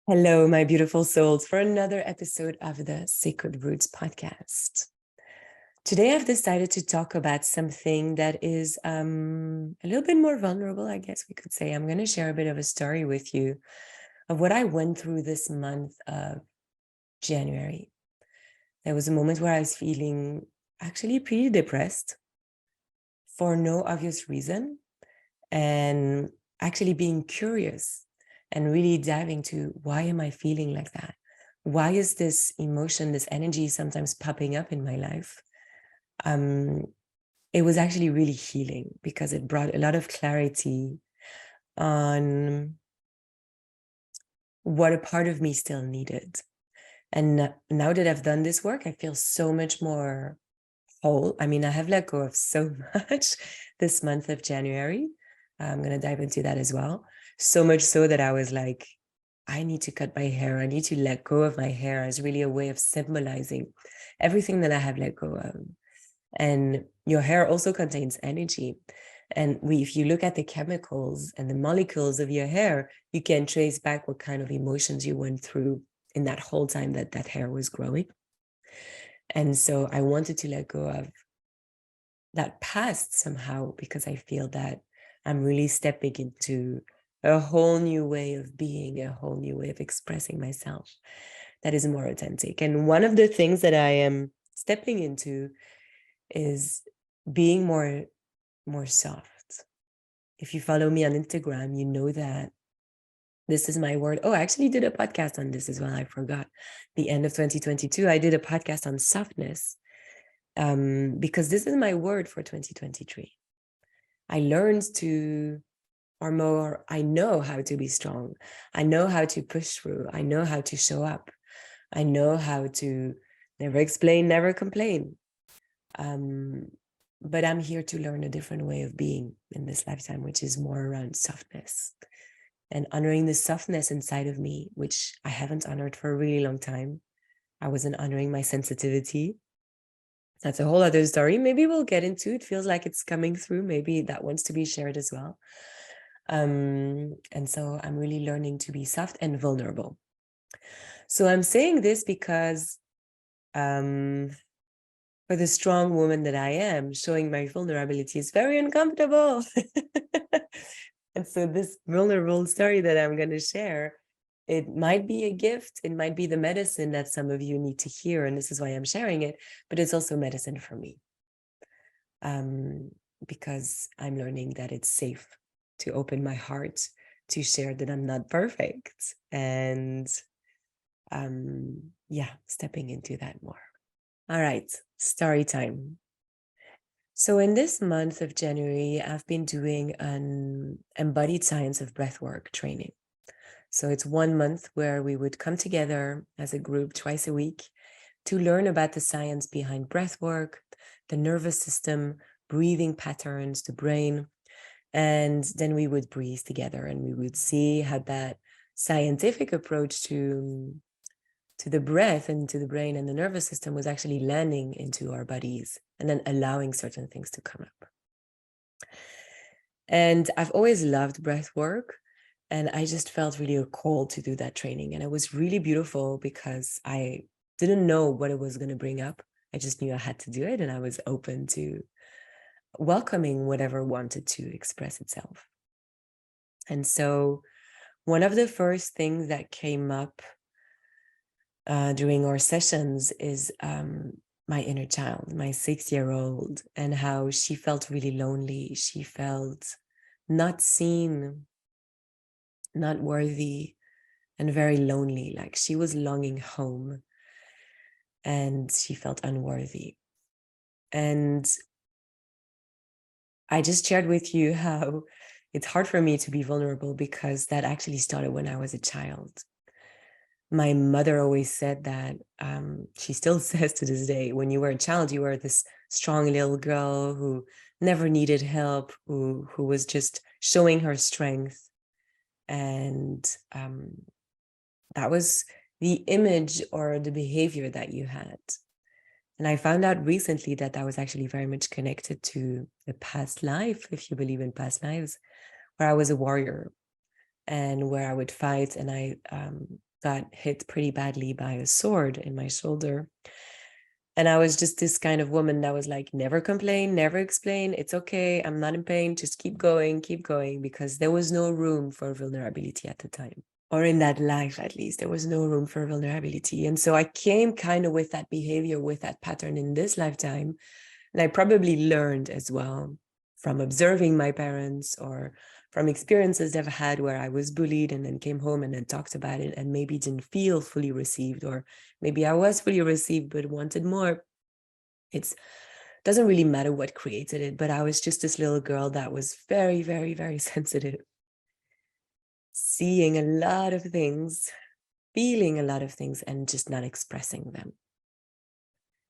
Hello, my beautiful souls, for another episode of the Sacred Roots podcast. Today, I've decided to talk about something that is a little bit more vulnerable, I guess we could say. I'm going to share a bit of a story with you of what I went through this month of January. There was a moment where I was feeling actually pretty depressed for no obvious reason, and actually being curious and really diving to, why am I feeling like that? Why is this emotion, this energy sometimes popping up in my life? It was actually really healing because it brought a lot of clarity on what a part of me still needed. And now that I've done this work, I feel so much more whole. I mean, I have let go of so much this month of January. I'm going to dive into that as well. So much so that I was like, I need to cut my hair. I need to let go of my hair as really a way of symbolizing everything that I have let go of. And your hair also contains energy. And if you look at the chemicals and the molecules of your hair, you can trace back what kind of emotions you went through in that whole time that that hair was growing. And so I wanted to let go of that past somehow, because I feel that I'm really stepping into a whole new way of being, a whole new way of expressing myself that is more authentic. And one of the things that I am stepping into is being more soft. If you follow me on Instagram, you know that this is my word. Oh, I actually did a podcast on this as well. I forgot. The end of 2022, I did a podcast on softness, because this is my word for 2023. I learned to, or more, I know how to be strong. I know how to push through. I know how to show up. I know how to never explain, never complain. But I'm here to learn a different way of being in this lifetime, which is more around softness and honoring the softness inside of me, which I haven't honored for a really long time. I wasn't honoring my sensitivity. That's a whole other story. Maybe we'll get into it. Feels like it's coming through. Maybe that wants to be shared as well. And so I'm really learning to be soft and vulnerable. So I'm saying this because for the strong woman that I am, showing my vulnerability is very uncomfortable. And so this vulnerable story that I'm going to share, it might be a gift. It might be the medicine that some of you need to hear. And this is why I'm sharing it. But it's also medicine for me. Because I'm learning that it's safe to open my heart, to share that I'm not perfect. And stepping into that more. All right, story time. So in this month of January, I've been doing an embodied science of breathwork training. So it's 1 month where we would come together as a group twice a week to learn about the science behind breathwork, the nervous system, breathing patterns, the brain. And then we would breathe together and we would see how that scientific approach to the breath and to the brain and the nervous system was actually landing into our bodies and then allowing certain things to come up. And I've always loved breath work, and I just felt really a call to do that training. And it was really beautiful because I didn't know what it was going to bring up. I just knew I had to do it, and I was open to welcoming whatever wanted to express itself. And so one of the first things that came up during our sessions is my inner child, my 6-year-old, and how she felt really lonely. She felt not seen, not worthy, and very lonely. Like she was longing home and she felt unworthy. And I just shared with you how it's hard for me to be vulnerable because that actually started when I was a child. My mother always said that, she still says to this day, when you were a child, you were this strong little girl who never needed help, who was just showing her strength. And that was the image or the behavior that you had. And I found out recently that that was actually very much connected to a past life, if you believe in past lives, where I was a warrior and where I would fight and I got hit pretty badly by a sword in my shoulder. And I was just this kind of woman that was like, never complain, never explain. It's okay. I'm not in pain. Just keep going, because there was no room for vulnerability at the time, or in that life, at least. There was no room for vulnerability. And so I came kind of with that behavior, with that pattern in this lifetime. And I probably learned as well from observing my parents or from experiences I've had where I was bullied and then came home and then talked about it and maybe didn't feel fully received, or maybe I was fully received but wanted more. It doesn't really matter what created it, but I was just this little girl that was very, very, very sensitive, seeing a lot of things, feeling a lot of things, and just not expressing them,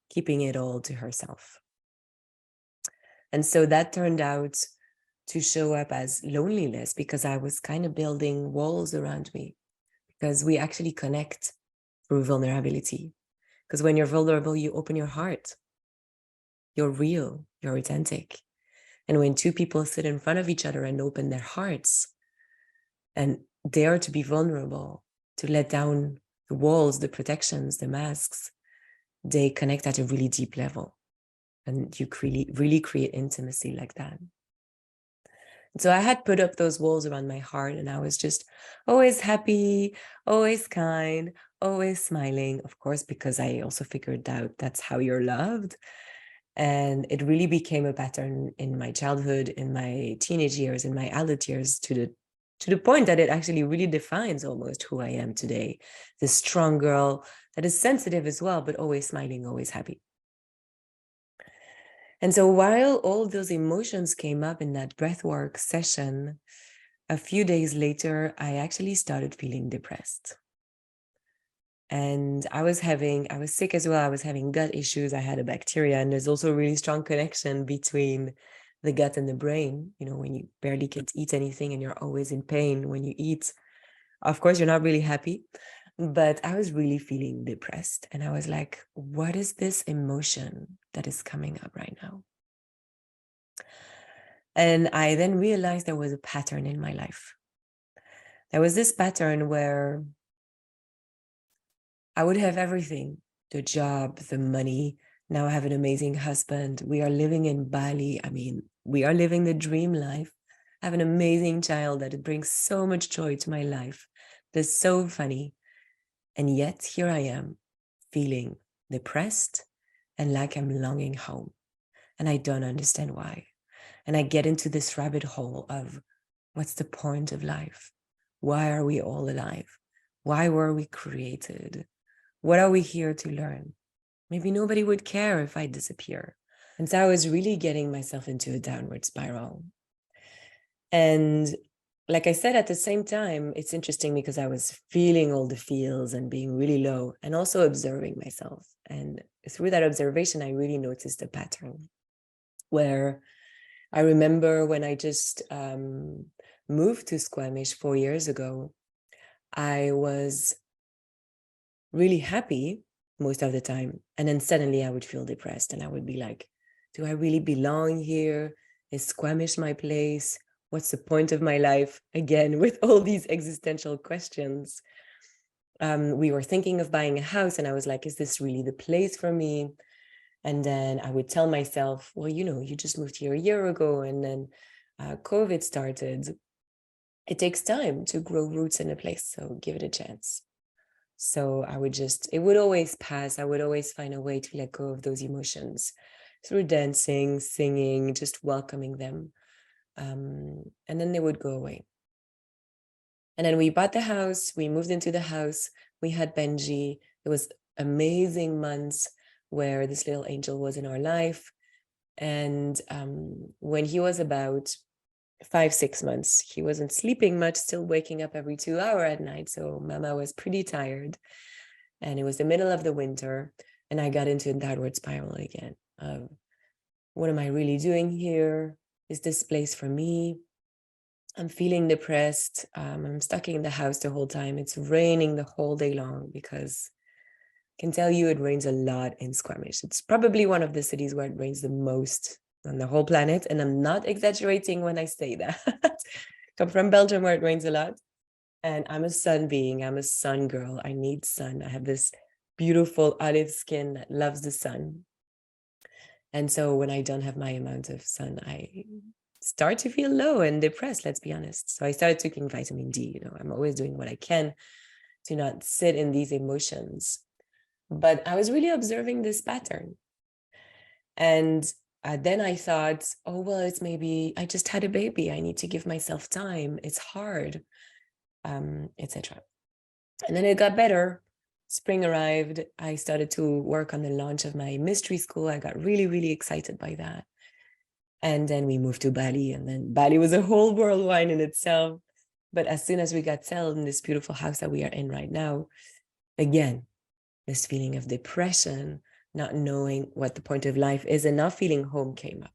keeping it all to herself. And so that turned out to show up as loneliness, because I was kind of building walls around me, because we actually connect through vulnerability. Because when you're vulnerable, you open your heart. You're real, you're authentic. And when two people sit in front of each other and open their hearts and dare to be vulnerable, to let down the walls, the protections, the masks, they connect at a really deep level. And you really create intimacy like that. So I had put up those walls around my heart, and I was just always happy, always kind, always smiling, of course, because I also figured out that's how you're loved. And it really became a pattern in my childhood, in my teenage years, in my adult years, to the point that it actually really defines almost who I am today. This strong girl that is sensitive as well, but always smiling, always happy. And so while all those emotions came up in that breathwork session, a few days later, I actually started feeling depressed. And I was sick as well. I was having gut issues. I had a bacteria, and there's also a really strong connection between the gut and the brain. You know, when you barely get to eat anything and you're always in pain when you eat, of course, you're not really happy. But I was really feeling depressed. And I was like, what is this emotion that is coming up right now? And I then realized there was a pattern in my life. There was this pattern where I would have everything, the job, the money. Now I have an amazing husband. We are living in Bali. I mean, we are living the dream life. I have an amazing child that brings so much joy to my life. That's so funny. And yet here I am feeling depressed and like I'm longing home. And I don't understand why. And I get into this rabbit hole of what's the point of life? Why are we all alive? Why were we created? What are we here to learn? Maybe nobody would care if I disappear. And so I was really getting myself into a downward spiral. And like I said, at the same time, it's interesting because I was feeling all the feels and being really low, and also observing myself. And through that observation, I really noticed a pattern where I remember when I just moved to Squamish 4 years ago, I was really happy most of the time. And then suddenly I would feel depressed, and I would be like, do I really belong here? Is Squamish my place? What's the point of my life? Again, with all these existential questions. We were thinking of buying a house, and I was like, is this really the place for me? And then I would tell myself, well, you just moved here a year ago, and then COVID started. It takes time to grow roots in a place, so give it a chance. So it would always pass. I would always find a way to let go of those emotions through dancing, singing, just welcoming them. And then they would go away. And then we bought the house, we moved into the house, we had Benji. It was amazing months where this little angel was in our life. And when he was about 5-6 months, he wasn't sleeping much, still waking up every 2 hours at night. So Mama was pretty tired. And it was the middle of the winter, and I got into a downward spiral again. What am I really doing here? Is this place for me? I'm feeling depressed. I'm stuck in the house the whole time. It's raining the whole day long, because I can tell you it rains a lot in Squamish. It's probably one of the cities where it rains the most on the whole planet. And I'm not exaggerating when I say that. Come from Belgium, where it rains a lot. And I'm a sun being, I'm a sun girl. I need sun. I have this beautiful olive skin that loves the sun. And so when I don't have my amount of sun, I start to feel low and depressed, let's be honest. So I started taking vitamin D. I'm always doing what I can to not sit in these emotions. But I was really observing this pattern. And then I thought, oh, well, it's maybe I just had a baby. I need to give myself time. It's hard, etc. And then it got better. Spring arrived. I started to work on the launch of my mystery school. I got really, really excited by that. And then we moved to Bali, and then Bali was a whole whirlwind in itself. But as soon as we got settled in this beautiful house that we are in right now, again, this feeling of depression, not knowing what the point of life is, and not feeling home came up.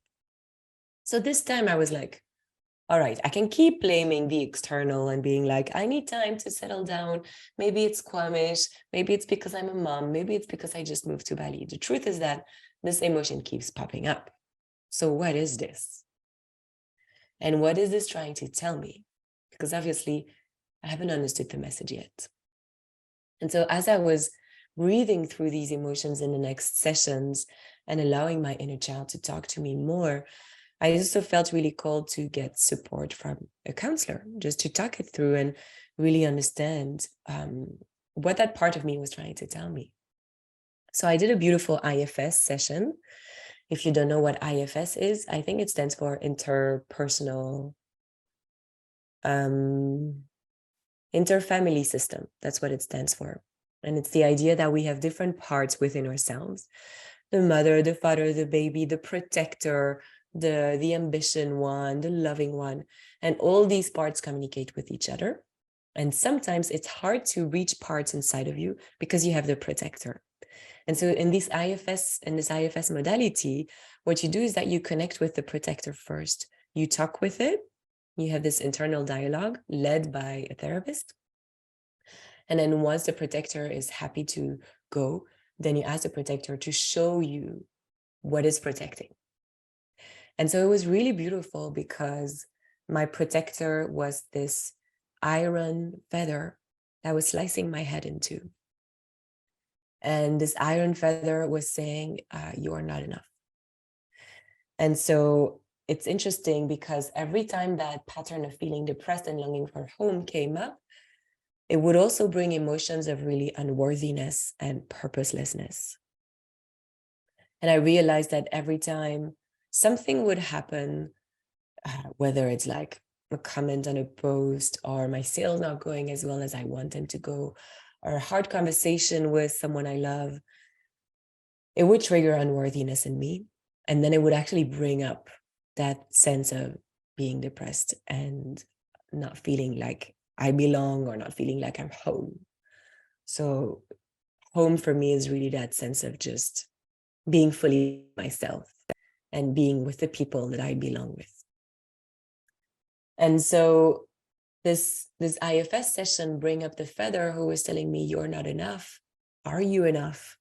So this time I was like, all right, I can keep blaming the external and being like, I need time to settle down. Maybe it's Squamish. Maybe it's because I'm a mom. Maybe it's because I just moved to Bali. The truth is that this emotion keeps popping up. So what is this? And what is this trying to tell me? Because obviously I haven't understood the message yet. And so as I was breathing through these emotions in the next sessions and allowing my inner child to talk to me more, I also felt really called to get support from a counselor, just to talk it through and really understand what that part of me was trying to tell me. So I did a beautiful IFS session. If you don't know what IFS is, I think it stands for interpersonal, interfamily system. That's what it stands for. And it's the idea that we have different parts within ourselves: the mother, the father, the baby, the protector, the ambition one, the loving one. And all these parts communicate with each other. And sometimes it's hard to reach parts inside of you because you have the protector. And so in this IFS modality, what you do is that you connect with the protector first. You talk with it. You have this internal dialogue led by a therapist. And then once the protector is happy to go, then you ask the protector to show you what is protecting. And so it was really beautiful because my protector was this iron feather that was slicing my head in two. And this iron feather was saying, you are not enough. And so it's interesting because every time that pattern of feeling depressed and longing for home came up, it would also bring emotions of really unworthiness and purposelessness. And I realized that every time something would happen, whether it's like a comment on a post or my sales not going as well as I want them to go, or a hard conversation with someone I love, it would trigger unworthiness in me. And then it would actually bring up that sense of being depressed and not feeling like I belong or not feeling like I'm home. So home for me is really that sense of just being fully myself and being with the people that I belong with. And so this IFS session bring up the feather who was telling me, you're not enough. Are you enough?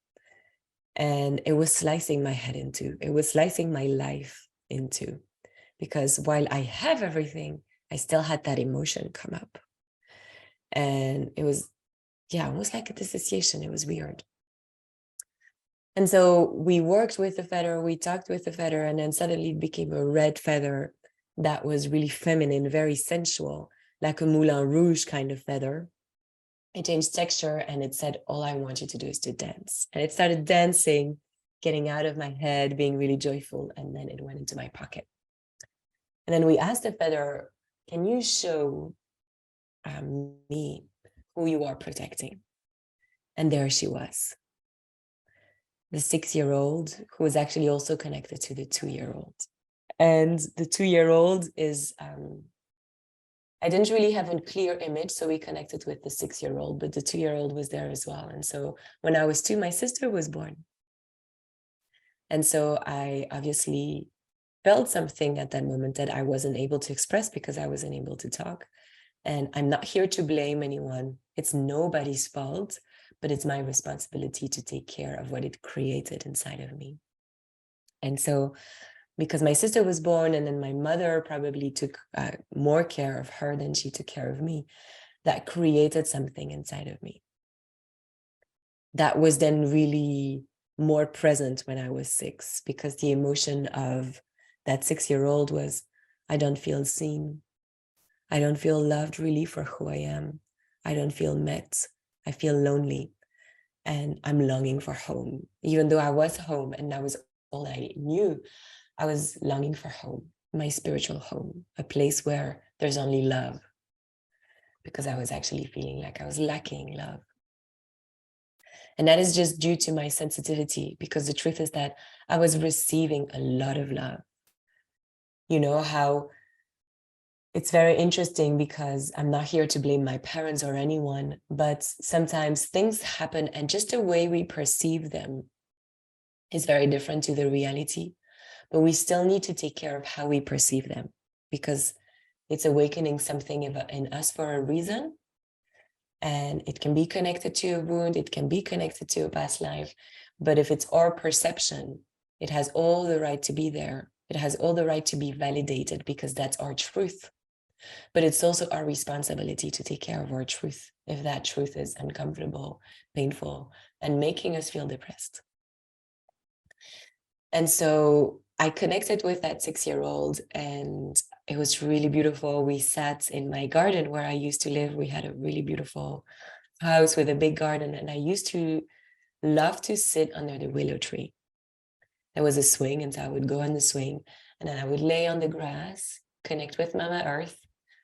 And it was slicing my head into, it was slicing my life into, because while I have everything, I still had that emotion come up. And it was, almost like a dissociation. It was weird. And so we worked with the feather, we talked with the feather, and then suddenly it became a red feather that was really feminine, very sensual, like a Moulin Rouge kind of feather. It changed texture and it said, all I want you to do is to dance. And it started dancing, getting out of my head, being really joyful. And then it went into my pocket. And then we asked the feather, can you show me who you are protecting? And there she was, the 6-year-old who was actually also connected to the 2-year-old. And the 2-year-old is, I didn't really have a clear image, so we connected with the 6-year-old, but the 2-year-old was there as well. And so when I was 2, my sister was born. And so I obviously felt something at that moment that I wasn't able to express because I wasn't able to talk. And I'm not here to blame anyone. It's nobody's fault, but it's my responsibility to take care of what it created inside of me. And so because my sister was born and then my mother probably took more care of her than she took care of me, that created something inside of me. That was then really more present when I was 6, because the emotion of that 6-year-old was, I don't feel seen. I don't feel loved really for who I am. I don't feel met. I feel lonely. And I'm longing for home. Even though I was home and that was all I knew, I was longing for home, my spiritual home, a place where there's only love, because I was actually feeling like I was lacking love. And that is just due to my sensitivity, because the truth is that I was receiving a lot of love. You know how it's very interesting, because I'm not here to blame my parents or anyone, but sometimes things happen and just the way we perceive them is very different to the reality. But we still need to take care of how we perceive them, because it's awakening something in us for a reason. And it can be connected to a wound, it can be connected to a past life. But if it's our perception, it has all the right to be there. It has all the right to be validated, because that's our truth. But it's also our responsibility to take care of our truth if that truth is uncomfortable, painful, and making us feel depressed. And so I connected with that 6-year-old, and it was really beautiful. We sat in my garden where I used to live. We had a really beautiful house with a big garden, and I used to love to sit under the willow tree. There was a swing, and so I would go on the swing, and then I would lay on the grass, connect with Mama Earth.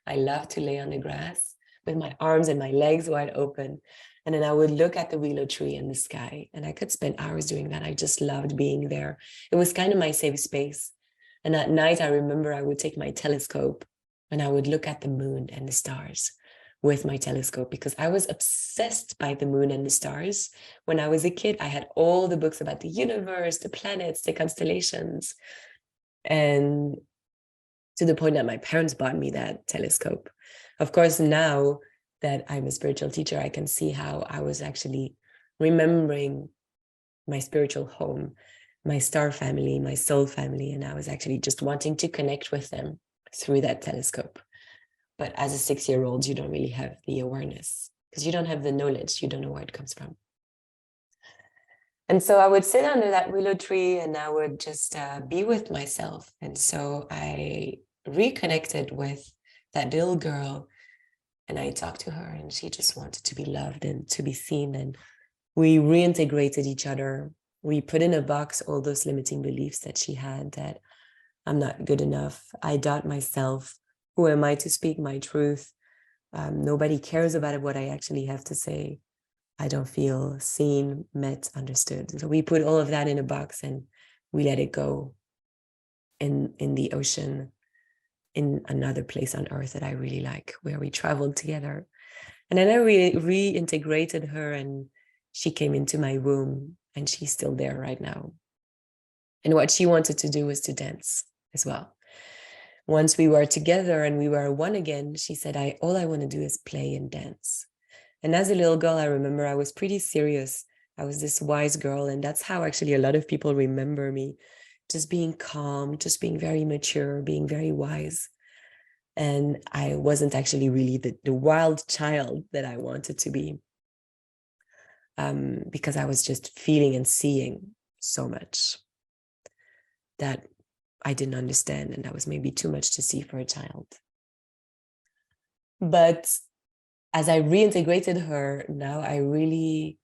I love to lay on the grass with my arms and my legs wide open. And then I would look at the willow tree and the sky, and I could spend hours doing that. I just loved being there. It was kind of my safe space. And at night, I remember I would take my telescope and I would look at the moon and the stars with my telescope, because I was obsessed by the moon and the stars. When I was a kid, I had all the books about the universe, the planets, the constellations. And to the point that my parents bought me that telescope. Of course, now that I'm a spiritual teacher, I can see how I was actually remembering my spiritual home, my star family, my soul family, and I was actually just wanting to connect with them through that telescope. But as a 6-year-old, you don't really have the awareness, because you don't have the knowledge. You don't know where it comes from. And so I would sit under that willow tree and I would just be with myself. And so I reconnected with that little girl, and I talked to her, and she just wanted to be loved and to be seen. And we reintegrated each other. We put in a box all those limiting beliefs that she had, that I'm not good enough. I doubt myself. Who am I to speak my truth? Nobody cares about what I actually have to say. I don't feel seen, met, understood. So we put all of that in a box and we let it go in the ocean, in another place on earth that I really like, where we traveled together. And then I reintegrated her, and she came into my room, and she's still there right now. And what she wanted to do was to dance as well. Once we were together and we were one again, she said, all I want to do is play and dance. And as a little girl, I remember I was pretty serious. I was this wise girl. And that's how actually a lot of people remember me, just being calm, just being very mature, being very wise. And I wasn't actually really the wild child that I wanted to be, because I was just feeling and seeing so much that I didn't understand. And that was maybe too much to see for a child. But as I reintegrated her, now I really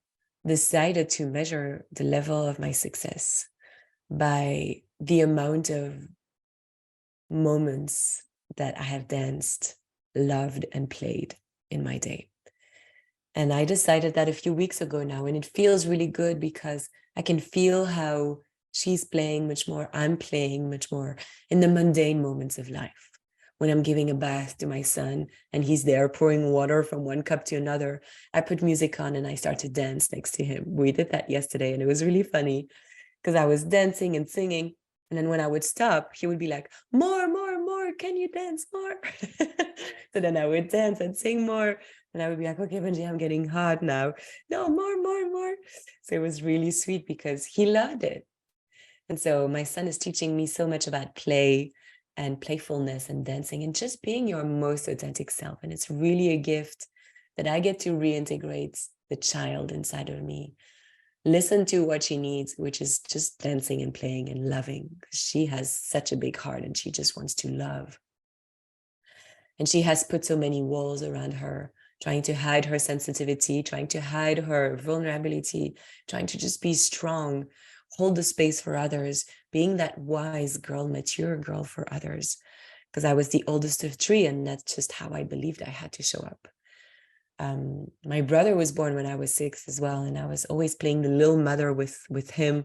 decided to measure the level of my success by the amount of moments that I have danced, loved, and played in my day. And I decided that a few weeks ago now, and it feels really good, because I can feel how she's playing much more, I'm playing much more in the mundane moments of life. When I'm giving a bath to my son and he's there pouring water from one cup to another, I put music on and I start to dance next to him. We did that yesterday, and it was really funny, because I was dancing and singing. And then when I would stop, he would be like, more, can you dance more? So then I would dance and sing more. And I would be like, okay, Benji, I'm getting hot now. No, more. So it was really sweet, because he loved it. And so my son is teaching me so much about play and playfulness and dancing and just being your most authentic self. And it's really a gift that I get to reintegrate the child inside of me, listen to what she needs, which is just dancing and playing and loving. She has such a big heart and she just wants to love. And she has put so many walls around her, trying to hide her sensitivity, trying to hide her vulnerability, trying to just be strong, hold the space for others, being that wise girl, mature girl for others. Because I was the oldest of three, and that's just how I believed I had to show up. My brother was born when I was 6 as well, and I was always playing the little mother with him,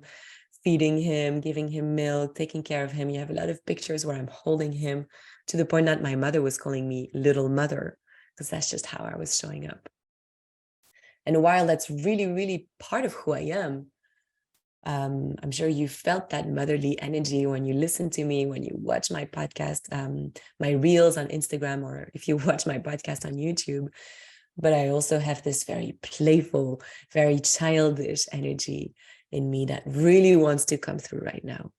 feeding him, giving him milk, taking care of him. You have a lot of pictures where I'm holding him, to the point that my mother was calling me little mother, because that's just how I was showing up. And while that's really, really part of who I am, I'm sure you felt that motherly energy when you listen to me, when you watch my podcast, my reels on Instagram, or if you watch my podcast on YouTube. But I also have this very playful, very childish energy in me that really wants to come through right now.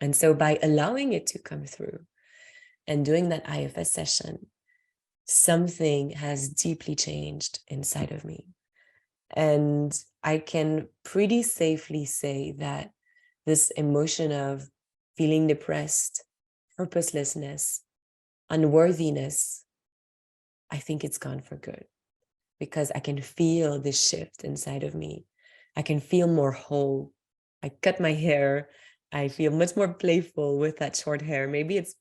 And so by allowing it to come through and doing that IFS session, something has deeply changed inside of me. And I can pretty safely say that this emotion of feeling depressed, purposelessness, unworthiness, I think it's gone for good, because I can feel this shift inside of me. I can feel more whole. I cut my hair. I feel much more playful with that short hair. Maybe it's,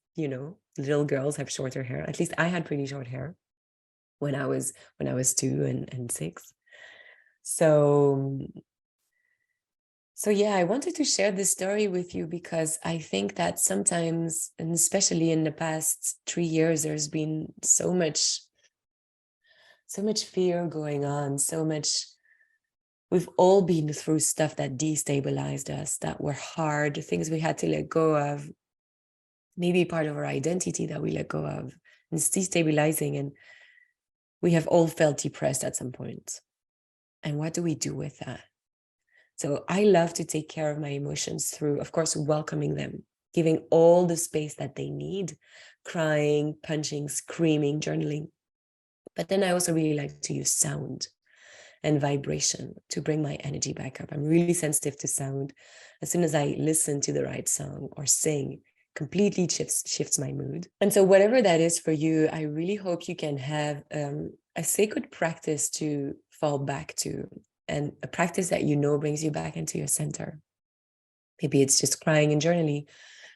little girls have shorter hair. At least I had pretty short hair when I was 2 and 6. So yeah, I wanted to share this story with you because I think that sometimes, and especially in the past 3 years, there's been so much fear going on, we've all been through stuff that destabilized us, that were hard, things we had to let go of, maybe part of our identity that we let go of. And it's destabilizing, and we have all felt depressed at some point. And what do we do with that? So I love to take care of my emotions through, of course, welcoming them, giving all the space that they need, crying, punching, screaming, journaling. But then I also really like to use sound and vibration to bring my energy back up. I'm really sensitive to sound. As soon as I listen to the right song or sing, completely shifts my mood. And so whatever that is for you, I really hope you can have a sacred practice to fall back to, and a practice that brings you back into your center. Maybe it's just crying and journaling.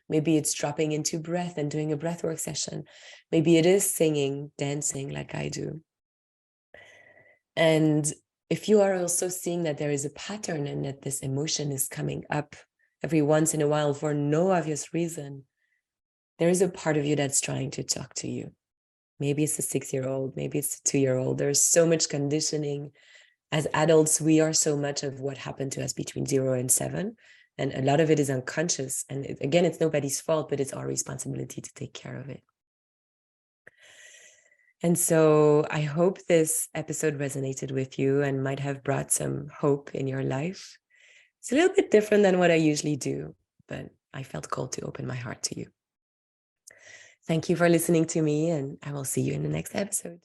Maybe it's dropping into breath and doing a breathwork session. Maybe it is singing, dancing like I do. And if you are also seeing that there is a pattern and that this emotion is coming up every once in a while for no obvious reason, there is a part of you that's trying to talk to you. Maybe it's a 6-year-old, maybe it's a 2-year-old. There's so much conditioning. As adults, we are so much of what happened to us between 0 and 7. And a lot of it is unconscious. And again, it's nobody's fault, but it's our responsibility to take care of it. And so I hope this episode resonated with you and might have brought some hope in your life. It's a little bit different than what I usually do, but I felt called to open my heart to you. Thank you for listening to me, and I will see you in the next episode.